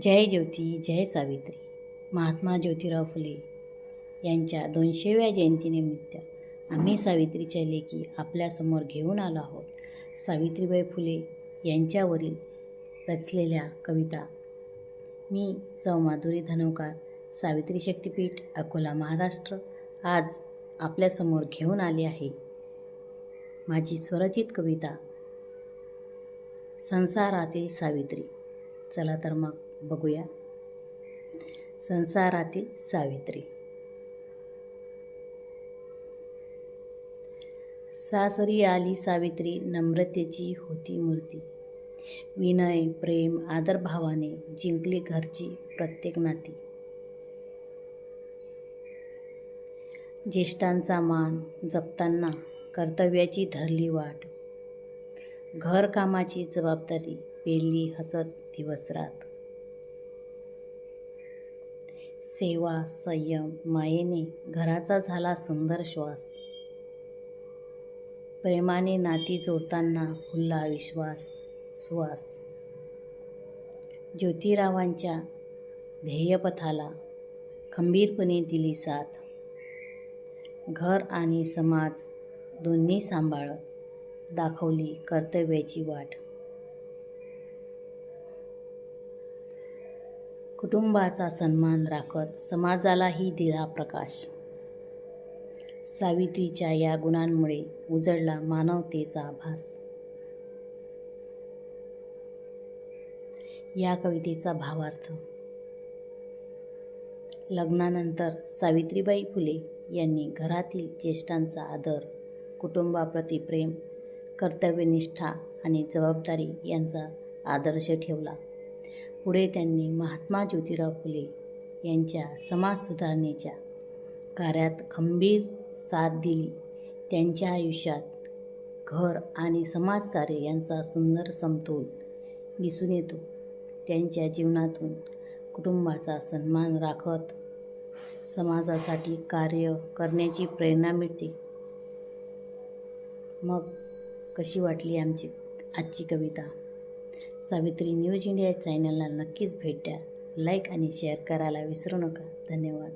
जय ज्योती जय सावित्री. महात्मा ज्योतिराव फुले यांच्या 200व्या जयंतीनिमित्त आम्ही सावित्रीच्या लेकी आपल्यासमोर घेऊन आलो आहोत. सावित्रीबाई फुले यांच्यावरील रचलेल्या कविता. मी सौ माधुरी धनवकार, सावित्री शक्तिपीठ, अकोला, महाराष्ट्र, आज आपल्यासमोर घेऊन आली आहे माझी स्वरचित कविता संसारातील सावित्री. चला तर मग बघूया. संसारातील सावित्री. सासरी आली सावित्री, नम्रतेची होती मूर्ती. विनय, प्रेम, आदरभावाने जिंकली घरची प्रत्येक नाती. ज्येष्ठांचा मान जपताना कर्तव्याची धरली वाट. घरकामाची जबाबदारी पेलली हसत दिवसरात. सेवा, संयम, मायेने घराचा झाला सुंदर श्वास. प्रेमाने नाती जोडताना फुलला विश्वास सुवास. ज्योतिरावांच्या ध्येयपथाला खंबीरपणे दिली साथ. घर आणि समाज दोन्ही सांभाळत दाखवली कर्तव्याची वाट. कुटुंबाचा सन्मान राखत समाजालाही दिला प्रकाश. सावित्रीच्या या गुणांमुळे उजळला मानवतेचा भास. या कवितेचा भावार्थ. लग्नानंतर सावित्रीबाई फुले यांनी घरातील ज्येष्ठांचा आदर, कुटुंबाप्रती प्रेम, कर्तव्यनिष्ठा आणि जबाबदारी यांचा आदर्श ठेवला. पुढे त्यांनी महात्मा ज्योतिराव फुले यांच्या समाज सुधारणेच्या कार्यात खंबीर साथ दिली. त्यांच्या आयुष्यात घर आणि समाजकार्य यांचा सुंदर समतोल दिसून येतो. त्यांच्या जीवनातून कुटुंबाचा सन्मान राखत समाजासाठी कार्य करण्याची प्रेरणा मिळते. मग कशी वाटली आजची कविता? सावित्री न्यूज इंडिया चॅनलला नक्कीच भेट द्या. लाईक आणि शेअर करायला विसरू नका. धन्यवाद.